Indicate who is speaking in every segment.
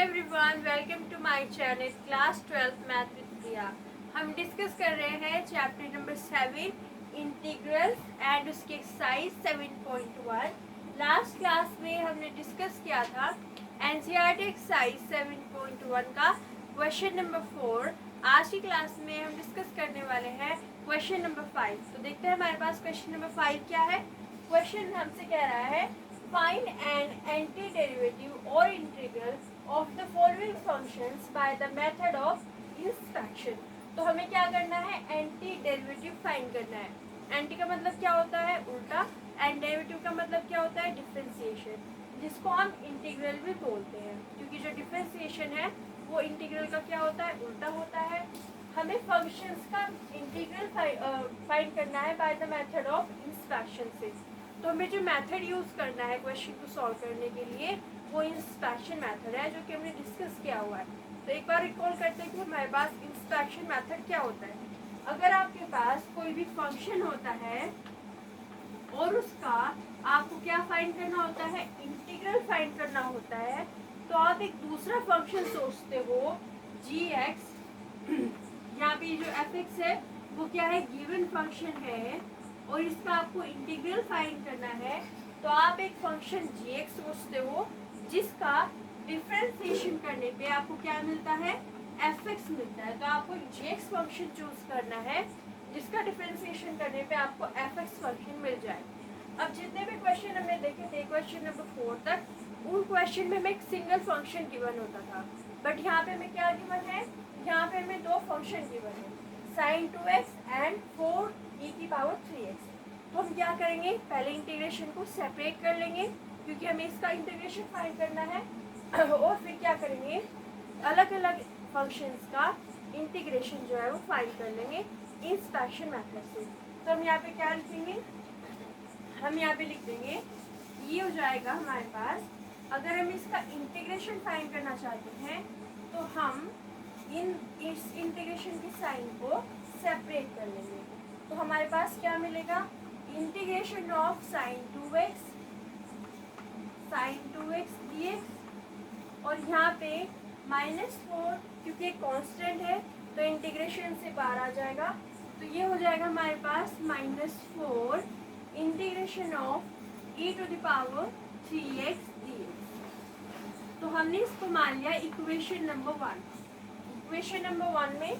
Speaker 1: Everyone, welcome to my channel class 12th math with Priya. हम discuss कर रहे हैं चैप्टर नंबर 7 इंटीग्रल्स एंड उसकी एक्सरसाइज 7.1। लास्ट क्लास में हमने डिस्कस किया था एनसीईआरटी एक्सरसाइज 7.1 का क्वेश्चन नंबर 4। आज की क्लास में हम डिस्कस करने वाले हैं क्वेश्चन नंबर 5। तो देखते हैं हमारे पास क्वेश्चन नंबर 5 क्या है। क्वेश्चन हमसे कह रहा है फाइंड एन एंटी डेरिवेटिव और integral of the following functions by the method of inspection. तो हमें क्या करना है, एंटी डेरिवेटिव फाइंड करना है। एंटी का मतलब क्या होता है, उल्टा। एंड डेरिवेटिव का मतलब क्या होता है, डिफरेंशिएशन, जिसको हम इंटीग्रल भी बोलते हैं, क्योंकि जो डिफरेंशिएशन है वो इंटीग्रल का क्या होता है, उल्टा होता है। हमें फंक्शंस का इंटीग्रल फाइंड करना है by the method of inspection से। तो हमें जो मेथड यूज़ करना है क्वेश्चन को सॉल्व करने के लिए वो इंस्पेक्शन मेथड है, जो कि हमने डिस्कस किया हुआ है। तो एक बार रिकॉल करते हैं कि हमारे पास इंस्पेक्शन मेथड क्या होता है। अगर आपके पास कोई भी फंक्शन होता है और उसका आपको क्या फाइंड करना होता है, इंटीग्रल फाइंड करना होता है, तो आप एक दूसरा फंक्शन सोचते हो जी एक्स। यहाँ पे जो एफ एक्स है वो क्या है, गिवन फंक्शन है और इसका आपको इंटीग्रल फाइंड करना है। तो आप एक फंक्शन जी एक्स सोचते हो जिसका डिफरेंशिएशन करने पे आपको क्या मिलता है, एफ एक्स मिलता है। तो आपको जी एक्स फंक्शन चूज करना है जिसका डिफरेंशिएशन करने पे आपको एफ एक्स फंक्शन मिल जाए। अब जितने भी क्वेश्चन हमने देखे थे क्वेश्चन नंबर 4 तक, उन क्वेश्चन में हमें एक सिंगल फंक्शन गिवन होता था, बट यहाँ पे हमें क्या गिवन है, यहाँ पे हमें दो फंक्शन गिवन है, sin 2x एंड 4e3x। तो हम क्या करेंगे, पहले इंटीग्रेशन को सेपरेट कर लेंगे क्योंकि हमें इसका इंटीग्रेशन फाइंड करना है और फिर क्या करेंगे, अलग अलग फंक्शंस का इंटीग्रेशन जो है वो फाइंड कर लेंगे इंस्पेक्शन मेथड से। तो हम यहाँ पे क्या लिखेंगे, हम यहाँ पे लिख देंगे, ये हो जाएगा हमारे पास, अगर हम इसका इंटीग्रेशन फाइंड करना चाहते हैं तो हम इस इंटीग्रेशन की साइन को सेपरेट कर लेंगे। तो हमारे पास क्या मिलेगा, integration of sine 2x dx, और यहाँ पे -4 क्योंकि एक कांस्टेंट है तो इंटीग्रेशन से बाहर आ जाएगा। तो ये हो जाएगा हमारे पास -4 इंटीग्रेशन ऑफ e⁻3x dx। तो हमने इसको मान लिया इक्वेशन नंबर 1। इक्वेशन नंबर 1 में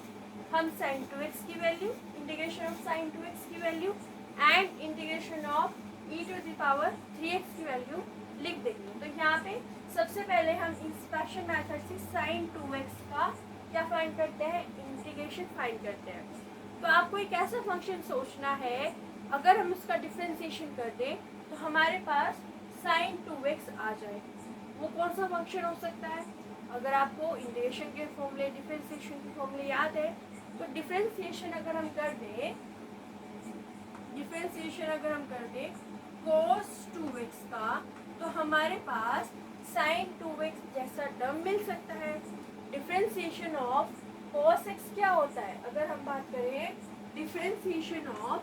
Speaker 1: हम sin 2x की value, integration of sin 2x की value and integration of e⁻3x की वैल्यू लिख देंगे। तो यहाँ पे सबसे पहले हम इंस्पेक्शन मेथड से sin 2x का क्या फाइंड करते हैं, इंटीग्रेशन फाइंड करते हैं। तो आपको एक ऐसा फंक्शन सोचना है, अगर हम उसका डिफरेंशिएशन कर दें तो हमारे पास sin 2x आ जाए। वो कौन सा फंक्शन हो सकता है, अगर आपको इंटीग्रेशन के फॉर्मूले, डिफरेंशिएशन के फॉर्मूले याद है, तो डिफरेंशिएशन अगर हम कर दें cos 2x का, तो हमारे पास sin 2x जैसा टर्म मिल सकता है। डिफरेंशिएशन ऑफ cos x क्या होता है, अगर हम बात करें डिफरेंशिएशन ऑफ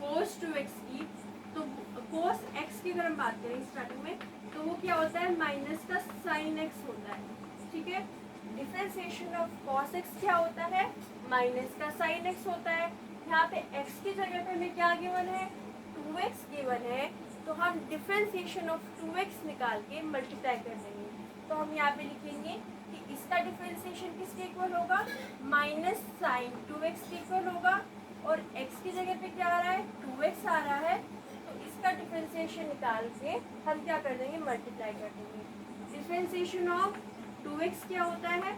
Speaker 1: cos 2x की, तो cos x की अगर हम बात करें स्टार्टिंग में, तो वो क्या होता है, माइनस का sin x होता है। ठीक है, डिफरेंशिएशन ऑफ cos x क्या होता है, माइनस का sin x होता है। यहाँ पे x की जगह पे हमें क्या गिवन है, 2x गिवन है, तो हम डिफरेंशिएशन ऑफ 2x निकाल के मल्टीप्लाई कर देंगे। तो हम यहाँ पे लिखेंगे कि इसका डिफरेंशिएशन किसके इक्वल होगा, माइनस sin 2x के इक्वल होगा, और x की जगह पे क्या आ रहा है, 2x आ रहा है, तो इसका डिफरेंशिएशन निकाल के हम क्या कर देंगे, मल्टीप्लाई कर देंगे। डिफरेंशिएशन ऑफ 2x क्या होता है,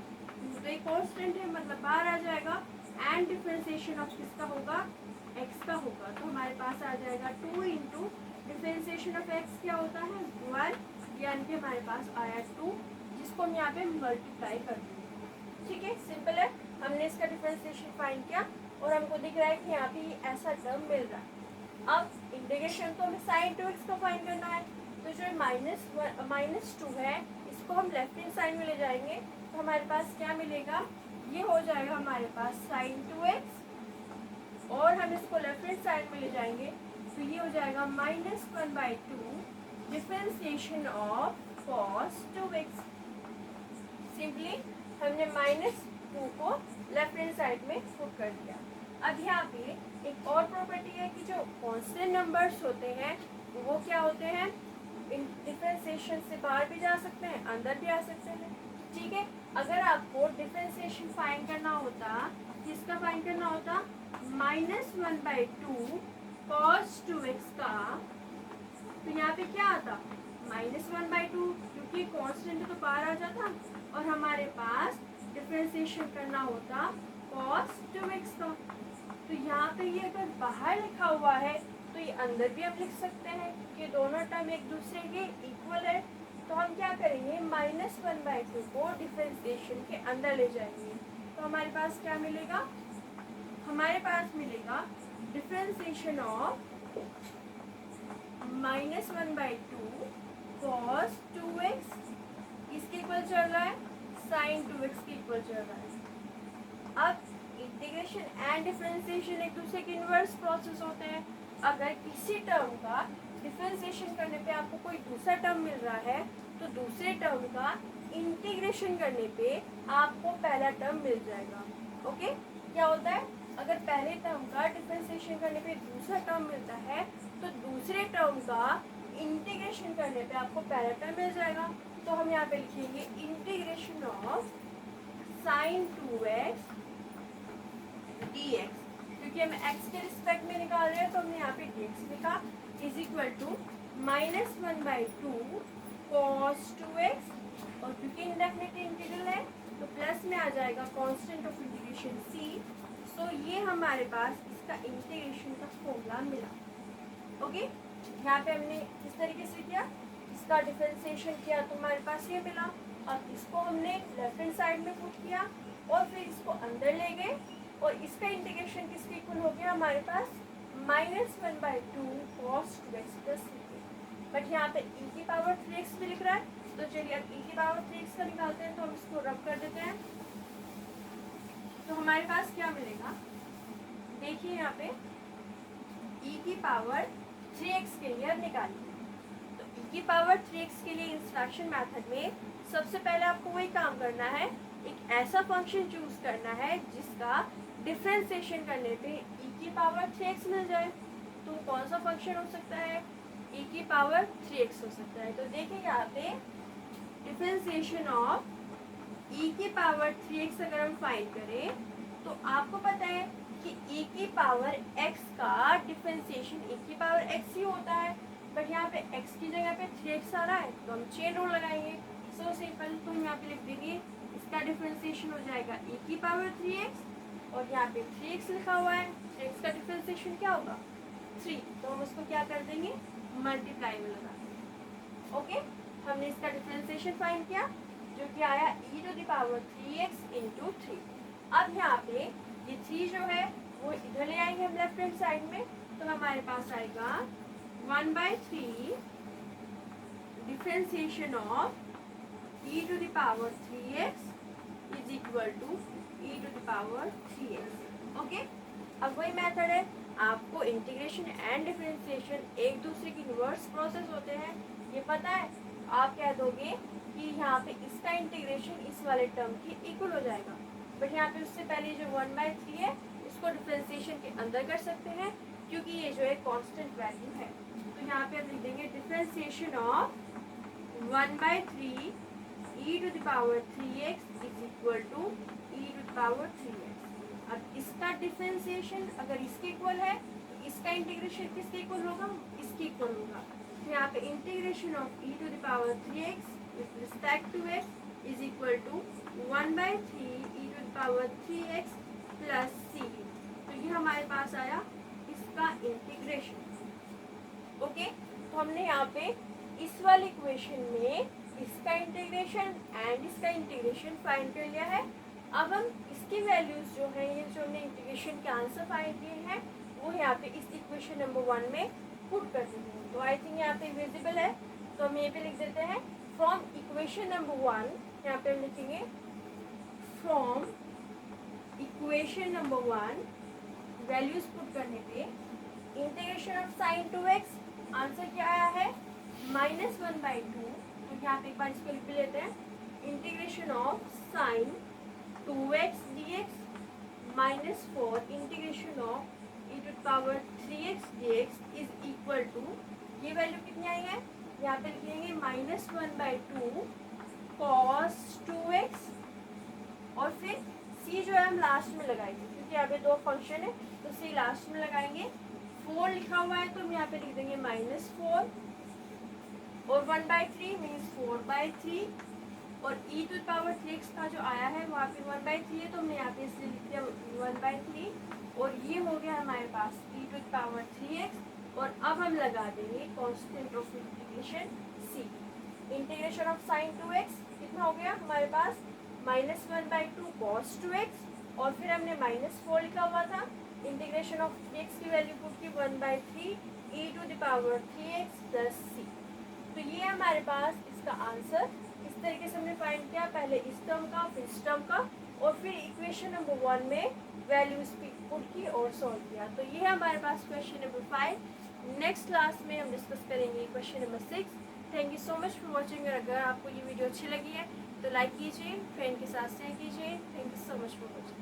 Speaker 1: तो एक कांस्टेंट है मतलब बाहर आ जाएगा, एंड डिफरेंशिएशन ऑफ किसका होगा, x का होगा। तो हमारे पास आ जाएगा 2 इंटू डिफरेंशिएशन ऑफ x क्या होता है, 1, यानी कि हमारे पास आया 2, जिसको हम यहाँ पे मल्टीप्लाई कर देंगे। ठीक है, सिंपल है। हमने इसका डिफरेंशिएशन फाइंड किया और हमको दिख रहा है कि यहाँ पे ऐसा टर्म मिल रहा है। अब इंटीग्रेशन तो हमें sin 2x का फाइंड करना है, तो जो -2 है इसको हम लेफ्ट हैंड साइड में ले जाएंगे, तो हमारे पास क्या मिलेगा, ये हो जाएगा हमारे पास sin 2x, और हम इसको लेफ्ट हैंड साइड में ले जाएंगे तो ये हो जाएगा -1/2 डिफरेंशिएशन ऑफ cos 2x। हमने -2 को लेफ्ट हैंड साइड में पुट कर दिया। अब यहाँ पे एक और प्रॉपर्टी है कि जो कांस्टेंट नंबर्स होते हैं वो क्या होते हैं, डिफरेंशिएशन से बाहर भी जा सकते हैं, अंदर भी आ सकते हैं। ठीक है, अगर आपको डिफरेंशिएशन फाइंड करना होता, किसका फाइंड करना होता, -1/2 cos 2x का, तो यहाँ पे क्या आता, -1/2, क्योंकि कांस्टेंट तो बाहर आ जाता और हमारे पास डिफरेंशिएशन करना होता cos 2x का। तो यहाँ पे ये अगर बाहर लिखा हुआ है तो ये अंदर भी हम लिख सकते हैं कि दोनों टर्म एक दूसरे के इक्वल है। तो हम क्या करेंगे, -1/2 को डिफरेंशिएशन के अंदर ले जाएंगे, तो हमारे पास क्या मिलेगा, हमारे पास मिलेगा डिफरेंशिएशन ऑफ -1/2 cos 2x इसके इक्वल चल रहा है, sin 2x के इक्वल चल रहा है। अब इंटीग्रेशन एंड डिफरेंशिएशन एक दूसरे के इन्वर्स प्रोसेस होते हैं। अगर किसी टर्म का डिफरेंशिएशन करने पे आपको कोई दूसरा टर्म मिल रहा है तो दूसरे टर्म का इंटीग्रेशन करने पे आपको पहला टर्म मिल जाएगा। ओके, क्या होता है, अगर पहले टर्म का डिफरेंशिएशन करने पे दूसरा टर्म मिलता है तो दूसरे टर्म का इंटीग्रेशन करने पे आपको पहला टर्म मिल जाएगा। तो हम यहाँ पे लिखेंगे integration of sin 2x dx, क्योंकि हम x के रिस्पेक्ट में निकाल रहे हैं तो हमने यहाँ पे dx लिखा, is equal to -1/2 cos 2x, और क्योंकि इंडेफिनिट इंटीग्रल है तो प्लस में आ जाएगा कांस्टेंट ऑफ इंटीग्रेशन c। सो ये हमारे पास इसका इंटीग्रेशन का फॉर्मूला मिला। ओके, यहाँ पे हमने किस तरीके से किया, इसका डिफरेंशिएशन किया तो हमारे पास ये मिला, और इसको हमने लेफ्ट हैंड साइड में पुट किया और फिर इसको अंदर ले गए और इसका इंटीग्रेशन किसके इक्वल हो गया, हमारे पास -1/2 cos 2x plus c। But यहाँ पे e की पावर 3x भी लिख रहा है, तो चलिए अब e की पावर 3x का निकालते हैं, तो हम इसको रब कर देते हैं। तो हमारे पास क्या मिलेगा, देखिए यहाँ पे e की पावर 3x के लिए अब निकालिए। तो e की पावर 3x के लिए इंस्ट्रक्शन मेथड में सबसे पहले आपको वही काम करना है, एक ऐसा फंक्शन चूज करना है जिसका डिफरेंशिएशन करने पे e की पावर 3x मिल जाए। तो कौन सा फंक्शन हो सकता है, e की पावर 3x हो सकता है। तो देखिए यहाँ पे डिफरेंशिएशन ऑफ e की पावर 3x अगर हम फाइंड करें तो आपको पता है कि e की पावर x का डिफरेंशिएशन e की पावर x ही होता है, बट यहाँ पे x की जगह पे 3x आ रहा है तो हम चेन रूल लगाएंगे। सो सिंपल, तो हम यहाँ पे लिख देंगे इसका डिफरेंशिएशन हो जाएगा e की पावर 3x, और यहाँ पे 3x लिखा हुआ है, 3x का डिफरेंशिएशन क्या होगा 3, तो हम उसको क्या कर देंगे, मल्टीप्लाई में लगा देंगे। ओके, हमने इसका डिफरेंशिएशन फाइंड किया जो कि आया e⁻3x इंटू 3। अब यहाँ पे ये 3 जो है वो इधर ले आएंगे हम लेफ्ट हैंड साइड में, तो हमारे पास आएगा 1/3 differentiation of e⁻3x is equal to e⁻3x। Okay, अब वही मेथड है, आपको इंटीग्रेशन एंड डिफरेंशिएशन एक दूसरे की इन्वर्स प्रोसेस होते हैं, ये पता है। आप कह दोगे कि यहाँ पे इसका इंटीग्रेशन इस वाले टर्म के इक्वल हो जाएगा, बट यहाँ पे उससे पहले जो 1/3 है उसको डिफरेंशिएशन के अंदर कर सकते हैं क्योंकि ये जो है कांस्टेंट वैल्यू है। तो यहाँ पे हम लिख देंगे differentiation of 1/3 e⁻3x is equal to e⁻3x। अब इसका डिफरेंशिएशन अगर इसके इक्वल है तो इसका इंटीग्रेशन किसके इक्वल होगा, इसके इक्वल होगा। तो यहाँ पे integration of e⁻3x with respect to x is equal to 1/3 e⁻3x plus c। तो ये हमारे पास आया इसका इंटीग्रेशन। ओके, तो हमने यहाँ पे इस वाले इक्वेशन में इसका इंटीग्रेशन एंड इसका इंटीग्रेशन फाइंड कर लिया है। अब हम इसकी वैल्यूज जो है, ये जो हमने इंटीग्रेशन के आंसर फाइंड किए हैं वो यहाँ पे इस इक्वेशन नंबर 1 में पुट कर देंगे। तो आई थिंक यहाँ पे विजिबल है, तो हम ये पे लिख देते हैं फ्रॉम इक्वेशन नंबर 1, यहाँ पे हम लिखेंगे from equation number 1 values put करने पे integration of sin 2x answer क्या आया है -1/2। तो यहाँ पे एक बार इसको लिख लेते हैं, integration of sin 2x dx minus 4 integration of e to the power 3x dx is equal to, ये वैल्यू कितनी आई है, यहाँ पे लिखेंगे -1/2 cos 2x, और फिर c जो है हम लास्ट में लगाएंगे क्योंकि यहाँ पे दो फंक्शन है तो c लास्ट में लगाएंगे। 4 लिखा हुआ है तो हम यहाँ पे लिख देंगे -4, और 1/3 मीन्स 4/3, और e to the power 3x का जो आया है वहाँ पे 1/3 है तो हमने यहाँ पे इसलिए लिख दिया 1/3, और ये हो गया हमारे पास e to the power 3x, और अब हम लगा देंगे constant of integration c। Integration of sine 2x कितना हो गया हमारे पास -1/2 cos 2x, और फिर हमने -4 लिखा हुआ था, इंटीग्रेशन ऑफ 3x की वैल्यू पुट की 1/3 e to the power 3x plus c। तो ये हमारे पास इसका आंसर। इस तरीके से हमने फाइंड किया, पहले इस टर्म का फिर इस टर्म का, और फिर इक्वेशन नंबर 1 में वैल्यूज पुट की और सॉल्व किया। तो ये है हमारे पास क्वेश्चन नंबर 5। नेक्स्ट क्लास में हम डिस्कस करेंगे question number 6। Thank you so much for watching. अगर आपको ये वीडियो अच्छी लगी है तो लाइक कीजिए, फ्रेंड के साथ शेयर कीजिए। Thank you so much for watching.